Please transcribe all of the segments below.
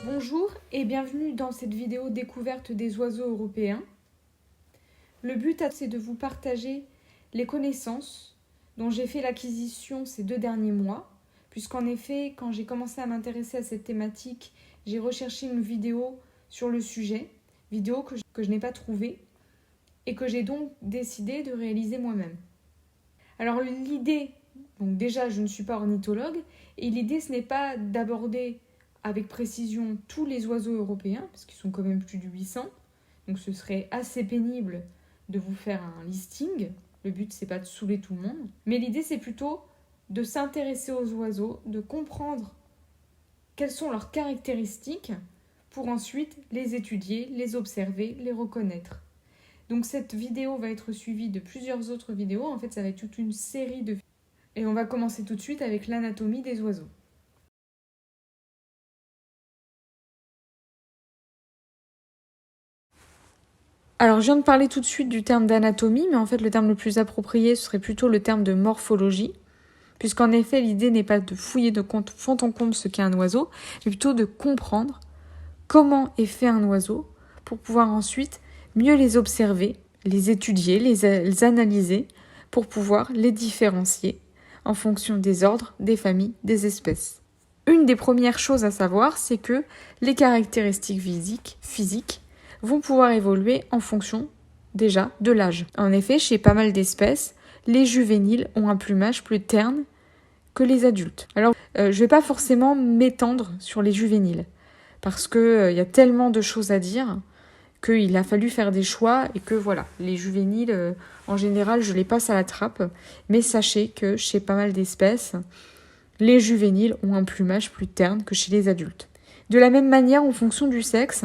Bonjour et bienvenue dans cette vidéo découverte des oiseaux européens. Le but c'est de vous partager les connaissances dont j'ai fait l'acquisition ces 2 derniers mois, puisqu'en effet, quand j'ai commencé à m'intéresser à cette thématique, j'ai recherché une vidéo sur le sujet, vidéo que je n'ai pas trouvée et que j'ai donc décidé de réaliser moi-même. Alors l'idée, donc déjà je ne suis pas ornithologue, et l'idée ce n'est pas d'aborder avec précision tous les oiseaux européens, parce qu'ils sont quand même plus de 800, donc ce serait assez pénible de vous faire un listing. Le but c'est pas de saouler tout le monde, mais l'idée c'est plutôt de s'intéresser aux oiseaux, de comprendre quelles sont leurs caractéristiques pour ensuite les étudier, les observer, les reconnaître. Donc cette vidéo va être suivie de plusieurs autres vidéos. En fait, ça va être toute une série de vidéos. Et on va commencer tout de suite avec l'anatomie des oiseaux. Alors, je viens de parler tout de suite du terme d'anatomie, mais en fait, le terme le plus approprié, ce serait plutôt le terme de morphologie, puisqu'en effet, l'idée n'est pas de fouiller de fond en comble ce qu'est un oiseau, mais plutôt de comprendre comment est fait un oiseau pour pouvoir ensuite mieux les observer, les étudier, les analyser, pour pouvoir les différencier en fonction des ordres, des familles, des espèces. Une des premières choses à savoir, c'est que les caractéristiques physiques vont pouvoir évoluer en fonction déjà de l'âge. En effet, chez pas mal d'espèces, les juvéniles ont un plumage plus terne que les adultes. Alors, je ne vais pas forcément m'étendre sur les juvéniles, parce qu'il y a tellement de choses à dire qu'il a fallu faire des choix et que voilà, les juvéniles, en général, je les passe à la trappe. Mais sachez que chez pas mal d'espèces, les juvéniles ont un plumage plus terne que chez les adultes. De la même manière, en fonction du sexe,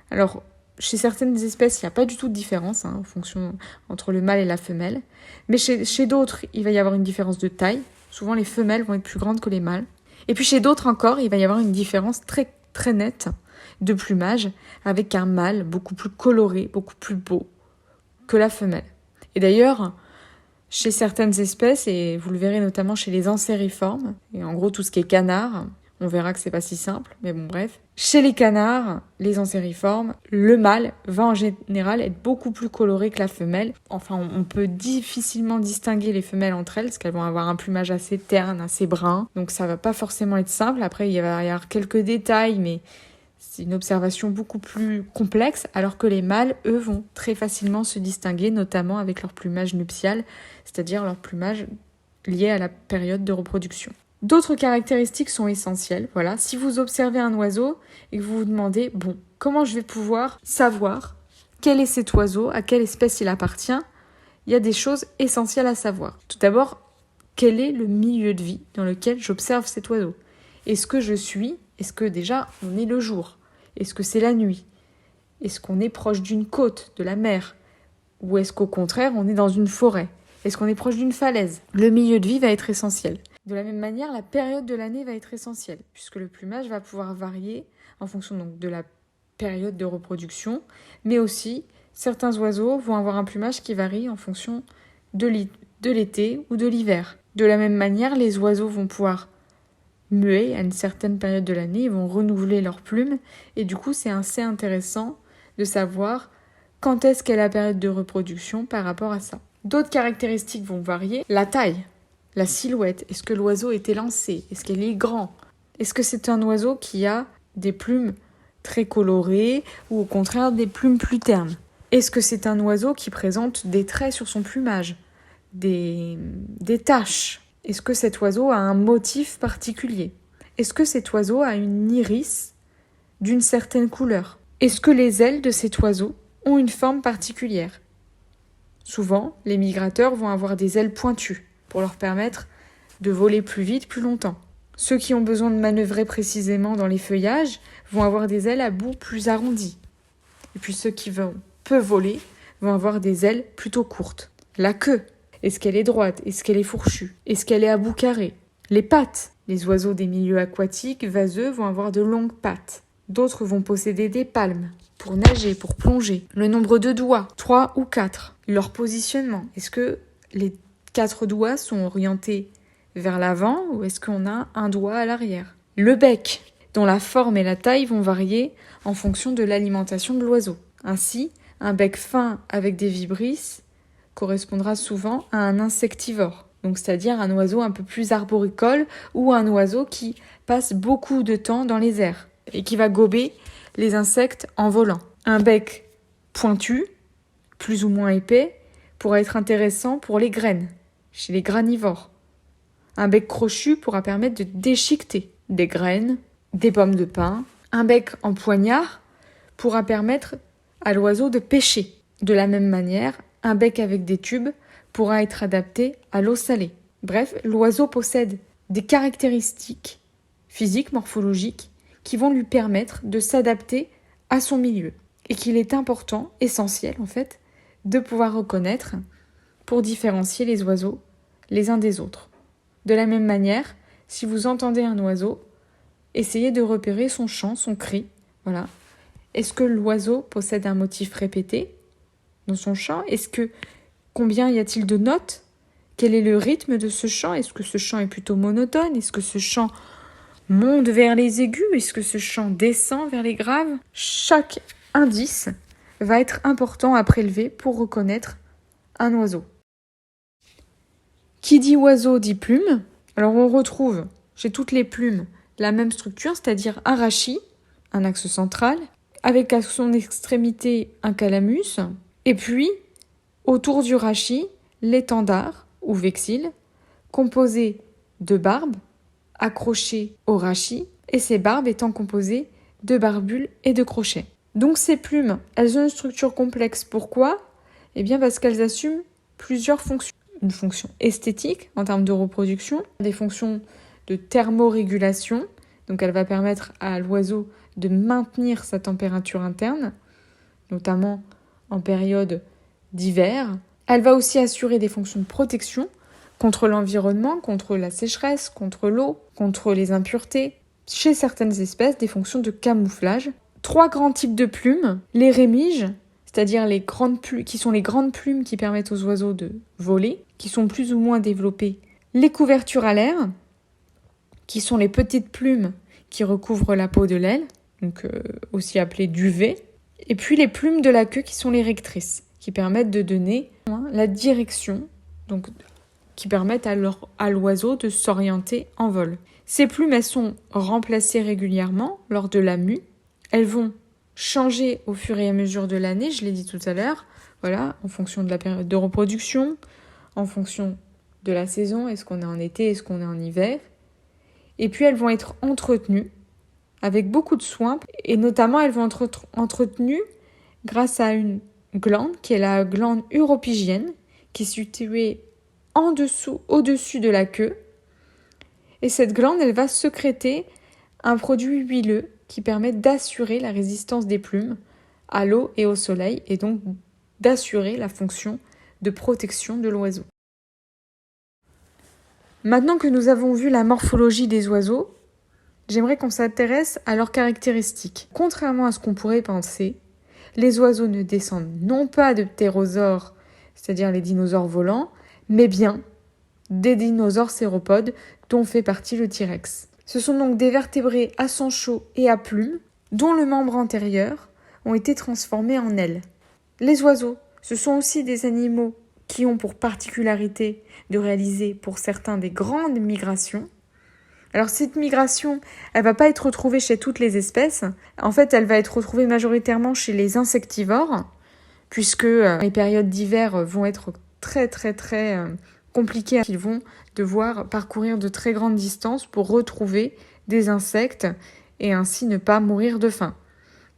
alors chez certaines espèces, il n'y a pas du tout de différence en fonction entre le mâle et la femelle. Mais chez d'autres, il va y avoir une différence de taille. Souvent, les femelles vont être plus grandes que les mâles. Et puis chez d'autres encore, il va y avoir une différence très, très nette de plumage, avec un mâle beaucoup plus coloré, beaucoup plus beau que la femelle. Et d'ailleurs, chez certaines espèces, et vous le verrez notamment chez les ancériformes, et en gros tout ce qui est canard, on verra que c'est pas si simple, mais bon bref. Chez les canards, les ancériformes, le mâle va en général être beaucoup plus coloré que la femelle. Enfin, on peut difficilement distinguer les femelles entre elles, parce qu'elles vont avoir un plumage assez terne, assez brun. Donc ça va pas forcément être simple. Après, il va y avoir quelques détails, mais c'est une observation beaucoup plus complexe, alors que les mâles, eux, vont très facilement se distinguer, notamment avec leur plumage nuptial, c'est-à-dire leur plumage lié à la période de reproduction. D'autres caractéristiques sont essentielles. Voilà, si vous observez un oiseau et que vous vous demandez, bon, comment je vais pouvoir savoir quel est cet oiseau, à quelle espèce il appartient, il y a des choses essentielles à savoir. Tout d'abord, quel est le milieu de vie dans lequel j'observe cet oiseau ? Est-ce que je suis ? Est-ce que déjà on est le jour ? Est-ce que c'est la nuit ? Est-ce qu'on est proche d'une côte, de la mer ? Ou est-ce qu'au contraire on est dans une forêt ? Est-ce qu'on est proche d'une falaise ? Le milieu de vie va être essentiel. De la même manière, la période de l'année va être essentielle, puisque le plumage va pouvoir varier en fonction donc de la période de reproduction, mais aussi certains oiseaux vont avoir un plumage qui varie en fonction de l'été ou de l'hiver. De la même manière, les oiseaux vont pouvoir muets à une certaine période de l'année, ils vont renouveler leurs plumes, et du coup c'est assez intéressant de savoir quand est-ce qu'est la période de reproduction par rapport à ça. D'autres caractéristiques vont varier. La taille, la silhouette, est-ce que l'oiseau est élancé ? Est-ce qu'il est grand ? Est-ce que c'est un oiseau qui a des plumes très colorées ou au contraire des plumes plus ternes ? Est-ce que c'est un oiseau qui présente des traits sur son plumage ? Des taches ? Est-ce que cet oiseau a un motif particulier ? Est-ce que cet oiseau a une iris d'une certaine couleur ? Est-ce que les ailes de cet oiseau ont une forme particulière ? Souvent, les migrateurs vont avoir des ailes pointues pour leur permettre de voler plus vite, plus longtemps. Ceux qui ont besoin de manœuvrer précisément dans les feuillages vont avoir des ailes à bout plus arrondis. Et puis ceux qui peuvent voler vont avoir des ailes plutôt courtes. La queue. Est-ce qu'elle est droite ? Est-ce qu'elle est fourchue ? Est-ce qu'elle est à bout carré ? Les pattes. Les oiseaux des milieux aquatiques vaseux vont avoir de longues pattes. D'autres vont posséder des palmes pour nager, pour plonger. Le nombre de doigts, 3 ou 4. Leur positionnement. Est-ce que les 4 doigts sont orientés vers l'avant ou est-ce qu'on a un doigt à l'arrière ? Le bec. dont la forme et la taille vont varier en fonction de l'alimentation de l'oiseau. Ainsi, un bec fin avec des vibrisses correspondra souvent à un insectivore, donc c'est-à-dire un oiseau un peu plus arboricole ou un oiseau qui passe beaucoup de temps dans les airs et qui va gober les insectes en volant. Un bec pointu, plus ou moins épais, pourra être intéressant pour les graines, chez les granivores. Un bec crochu pourra permettre de déchiqueter des graines, des pommes de pin. Un bec en poignard pourra permettre à l'oiseau de pêcher. De la même manière, un bec avec des tubes pourra être adapté à l'eau salée. Bref, l'oiseau possède des caractéristiques physiques, morphologiques, qui vont lui permettre de s'adapter à son milieu. Et qu'il est important, essentiel en fait, de pouvoir reconnaître pour différencier les oiseaux les uns des autres. De la même manière, si vous entendez un oiseau, essayez de repérer son chant, son cri. Voilà. Est-ce que l'oiseau possède un motif répété dans son chant ? Combien y a-t-il de notes ? Quel est le rythme de ce chant ? Est-ce que ce chant est plutôt monotone ? Est-ce que ce chant monte vers les aigus ? Est-ce que ce chant descend vers les graves ? Chaque indice va être important à prélever pour reconnaître un oiseau. Qui dit oiseau dit plume. Alors on retrouve chez toutes les plumes la même structure, c'est-à-dire un rachis, un axe central, avec à son extrémité un calamus, et puis autour du rachis, l'étendard ou vexille, composé de barbes accrochées au rachis, et ces barbes étant composées de barbules et de crochets. Donc ces plumes, elles ont une structure complexe. Pourquoi ? Eh bien parce qu'elles assument plusieurs fonctions. Une fonction esthétique en termes de reproduction, des fonctions de thermorégulation, donc elle va permettre à l'oiseau de maintenir sa température interne, notamment en période d'hiver. Elle va aussi assurer des fonctions de protection contre l'environnement, contre la sécheresse, contre l'eau, contre les impuretés. Chez certaines espèces, des fonctions de camouflage. 3 grands types de plumes, les rémiges, c'est-à-dire les grandes plumes, qui sont les grandes plumes qui permettent aux oiseaux de voler, qui sont plus ou moins développées. Les couvertures alaires, qui sont les petites plumes qui recouvrent la peau de l'aile, donc aussi appelées duvet. Et puis les plumes de la queue, qui sont les rectrices, qui permettent de donner la direction, donc qui permettent à l'oiseau de s'orienter en vol. Ces plumes, elles sont remplacées régulièrement lors de la mue. Elles vont changer au fur et à mesure de l'année, je l'ai dit tout à l'heure, voilà, en fonction de la période de reproduction, en fonction de la saison, est-ce qu'on est en été, est-ce qu'on est en hiver. Et puis elles vont être entretenues avec beaucoup de soin, et notamment elles vont être entretenues grâce à une glande qui est la glande uropygienne, qui est située au-dessus de la queue. Et cette glande, elle va sécréter un produit huileux qui permet d'assurer la résistance des plumes à l'eau et au soleil, et donc d'assurer la fonction de protection de l'oiseau. Maintenant que nous avons vu la morphologie des oiseaux, j'aimerais qu'on s'intéresse à leurs caractéristiques. Contrairement à ce qu'on pourrait penser, les oiseaux ne descendent non pas de ptérosaures, c'est-à-dire les dinosaures volants, mais bien des dinosaures céropodes dont fait partie le T-Rex. Ce sont donc des vertébrés à sang chaud et à plumes, dont le membre antérieur ont été transformés en ailes. Les oiseaux, ce sont aussi des animaux qui ont pour particularité de réaliser pour certains des grandes migrations. Alors cette migration, elle va pas être retrouvée chez toutes les espèces. En fait, elle va être retrouvée majoritairement chez les insectivores, puisque les périodes d'hiver vont être très compliquées. Ils vont devoir parcourir de très grandes distances pour retrouver des insectes et ainsi ne pas mourir de faim.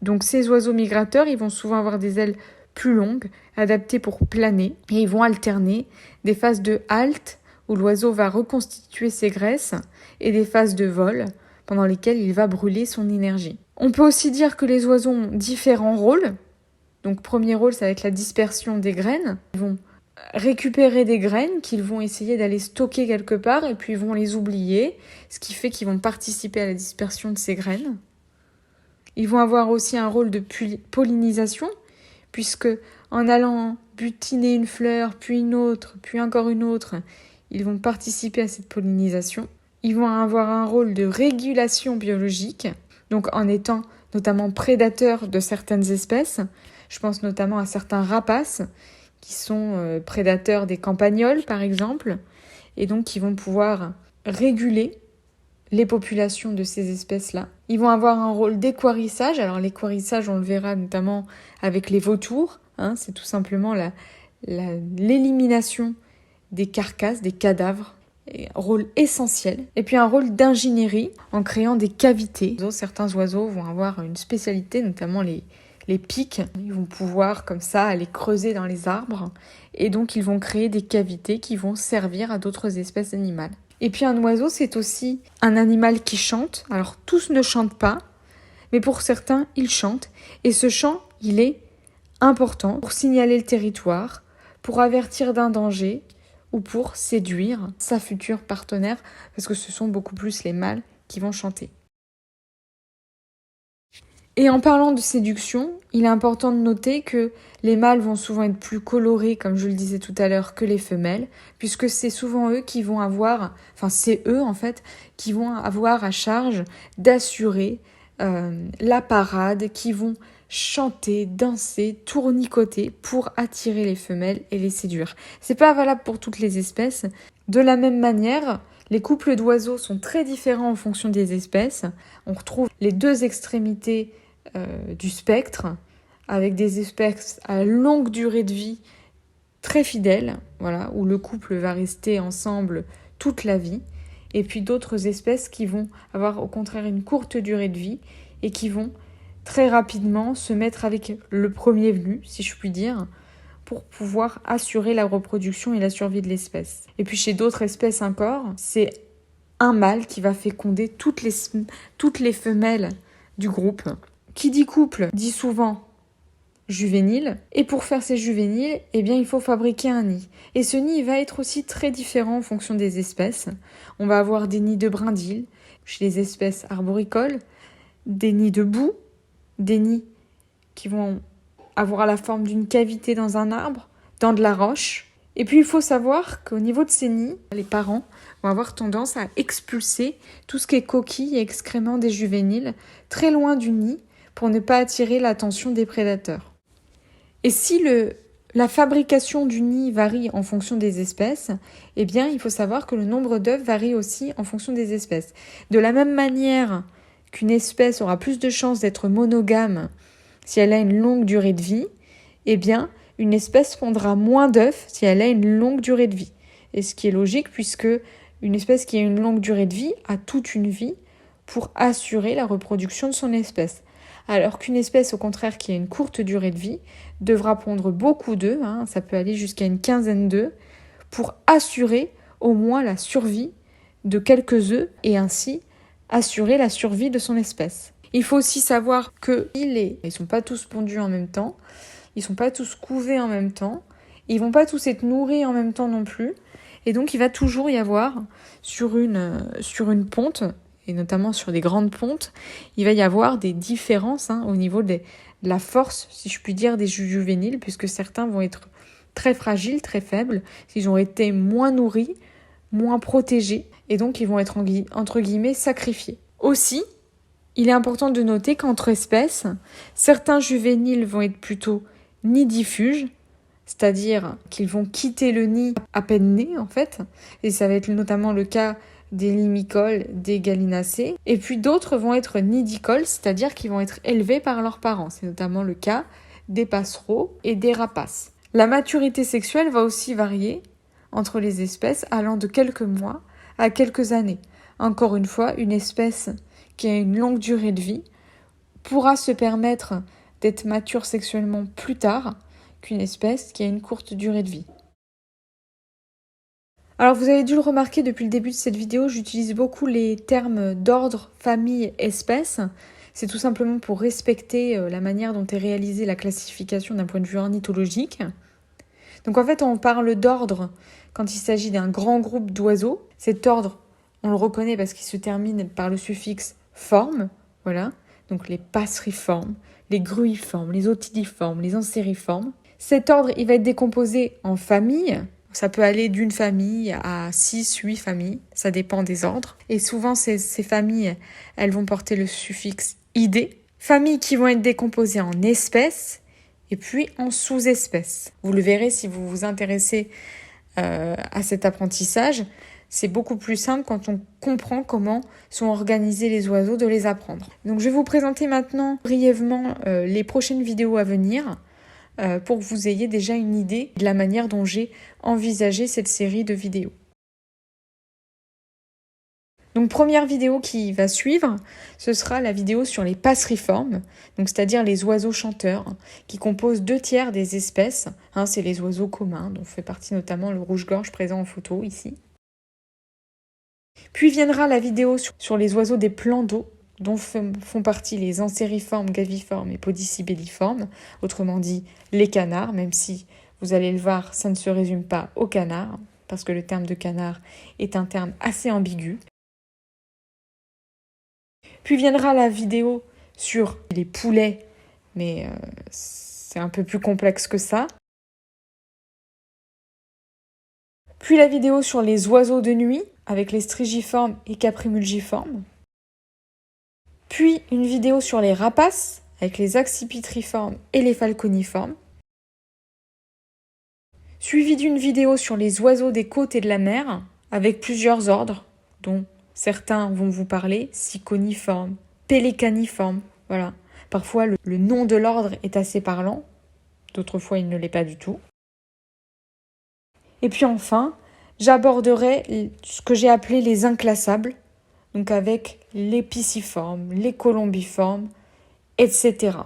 Donc ces oiseaux migrateurs, ils vont souvent avoir des ailes plus longues, adaptées pour planer, et ils vont alterner des phases de halte où l'oiseau va reconstituer ses graisses et des phases de vol pendant lesquelles il va brûler son énergie. On peut aussi dire que les oiseaux ont différents rôles. Donc premier rôle, ça va être la dispersion des graines. Ils vont récupérer des graines qu'ils vont essayer d'aller stocker quelque part et puis ils vont les oublier, ce qui fait qu'ils vont participer à la dispersion de ces graines. Ils vont avoir aussi un rôle de pollinisation, puisque en allant butiner une fleur, puis une autre, puis encore une autre, ils vont participer à cette pollinisation. Ils vont avoir un rôle de régulation biologique, donc en étant notamment prédateurs de certaines espèces. Je pense notamment à certains rapaces qui sont prédateurs des campagnols, par exemple, et donc qui vont pouvoir réguler les populations de ces espèces-là. Ils vont avoir un rôle d'équarrissage. Alors l'équarrissage, on le verra notamment avec les vautours. C'est tout simplement l'élimination des carcasses, des cadavres. Un rôle essentiel. Et puis un rôle d'ingénierie en créant des cavités. Certains oiseaux vont avoir une spécialité, notamment les pics. Ils vont pouvoir comme ça aller creuser dans les arbres. Et donc ils vont créer des cavités qui vont servir à d'autres espèces animales. Et puis un oiseau, c'est aussi un animal qui chante. Alors tous ne chantent pas, mais pour certains, ils chantent. Et ce chant, il est important pour signaler le territoire, pour avertir d'un danger ou pour séduire sa future partenaire, parce que ce sont beaucoup plus les mâles qui vont chanter. Et en parlant de séduction, il est important de noter que les mâles vont souvent être plus colorés, comme je le disais tout à l'heure, que les femelles, puisque c'est souvent eux qui vont avoir, c'est eux en fait, qui vont avoir à charge d'assurer la parade, qui vont chanter, danser, tournicoter pour attirer les femelles et les séduire. C'est pas valable pour toutes les espèces. De la même manière, les couples d'oiseaux sont très différents en fonction des espèces. On retrouve les deux extrémités du spectre, avec des espèces à longue durée de vie très fidèles, voilà, où le couple va rester ensemble toute la vie, et puis d'autres espèces qui vont avoir au contraire une courte durée de vie et qui vont très rapidement se mettre avec le premier venu, si je puis dire, pour pouvoir assurer la reproduction et la survie de l'espèce. Et puis chez d'autres espèces encore, c'est un mâle qui va féconder toutes les femelles du groupe. Qui dit couple dit souvent juvénile. Et pour faire ces juvéniles, il faut fabriquer un nid. Et ce nid va être aussi très différent en fonction des espèces. On va avoir des nids de brindilles chez les espèces arboricoles, des nids de boue, des nids qui vont avoir la forme d'une cavité dans un arbre, dans de la roche. Et puis il faut savoir qu'au niveau de ces nids, les parents vont avoir tendance à expulser tout ce qui est coquilles et excréments des juvéniles très loin du nid pour ne pas attirer l'attention des prédateurs. Et si la fabrication du nid varie en fonction des espèces, il faut savoir que le nombre d'œufs varie aussi en fonction des espèces. De la même manière qu'une espèce aura plus de chances d'être monogame si elle a une longue durée de vie, une espèce pondra moins d'œufs si elle a une longue durée de vie. Et ce qui est logique puisque une espèce qui a une longue durée de vie a toute une vie pour assurer la reproduction de son espèce. Alors qu'une espèce, au contraire, qui a une courte durée de vie, devra pondre beaucoup d'œufs, ça peut aller jusqu'à une quinzaine d'œufs, pour assurer au moins la survie de quelques œufs et ainsi assurer la survie de son espèce. Il faut aussi savoir qu'ils ne sont pas tous pondus en même temps, ils ne sont pas tous couvés en même temps, ils ne vont pas tous être nourris en même temps non plus, et donc il va toujours y avoir sur une ponte, et notamment sur des grandes pontes, il va y avoir des différences au niveau de la force, si je puis dire, des juvéniles, puisque certains vont être très fragiles, très faibles, s'ils ont été moins nourris, moins protégés, et donc ils vont être entre guillemets sacrifiés. Aussi, il est important de noter qu'entre espèces, certains juvéniles vont être plutôt nidifuges, c'est-à-dire qu'ils vont quitter le nid à peine nés en fait, et ça va être notamment le cas des limicoles, des gallinacées, et puis d'autres vont être nidicoles, c'est-à-dire qu'ils vont être élevés par leurs parents. C'est notamment le cas des passereaux et des rapaces. La maturité sexuelle va aussi varier entre les espèces, allant de quelques mois à quelques années. Encore une fois, une espèce qui a une longue durée de vie pourra se permettre d'être mature sexuellement plus tard qu'une espèce qui a une courte durée de vie. Alors vous avez dû le remarquer depuis le début de cette vidéo, j'utilise beaucoup les termes d'ordre, famille, espèce. C'est tout simplement pour respecter la manière dont est réalisée la classification d'un point de vue ornithologique. Donc en fait on parle d'ordre quand il s'agit d'un grand groupe d'oiseaux. Cet ordre, on le reconnaît parce qu'il se termine par le suffixe forme, voilà. Donc les passeriformes, les gruiformes, les otidiformes, les ansériformes. Cet ordre, il va être décomposé en familles. Ça peut aller d'une famille à 6, 8 familles, ça dépend des ordres. Et souvent, ces familles, elles vont porter le suffixe id. Familles qui vont être décomposées en espèces et puis en sous-espèces. Vous le verrez si vous vous intéressez à cet apprentissage. C'est beaucoup plus simple quand on comprend comment sont organisés les oiseaux de les apprendre. Donc je vais vous présenter maintenant brièvement les prochaines vidéos à venir pour que vous ayez déjà une idée de la manière dont j'ai envisagé cette série de vidéos. Donc première vidéo qui va suivre, ce sera la vidéo sur les passeriformes, donc c'est-à-dire les oiseaux chanteurs, qui composent 2/3 des espèces. C'est les oiseaux communs, dont fait partie notamment le rouge-gorge présent en photo ici. Puis viendra la vidéo sur les oiseaux des plans d'eau, dont font partie les ancériformes, gaviformes et podicibelliformes, autrement dit les canards, même si vous allez le voir, ça ne se résume pas aux canards, parce que le terme de canard est un terme assez ambigu. Puis viendra la vidéo sur les poulets, mais c'est un peu plus complexe que ça. Puis la vidéo sur les oiseaux de nuit, avec les strigiformes et caprimulgiformes. Puis une vidéo sur les rapaces, avec les accipitriformes et les falconiformes. Suivi d'une vidéo sur les oiseaux des côtes et de la mer, avec plusieurs ordres, dont certains vont vous parler, ciconiformes, pélécaniformes, voilà. Parfois, le nom de l'ordre est assez parlant, d'autres fois, il ne l'est pas du tout. Et puis enfin, j'aborderai ce que j'ai appelé les inclassables, donc avec les pisciformes, les colombiformes, etc.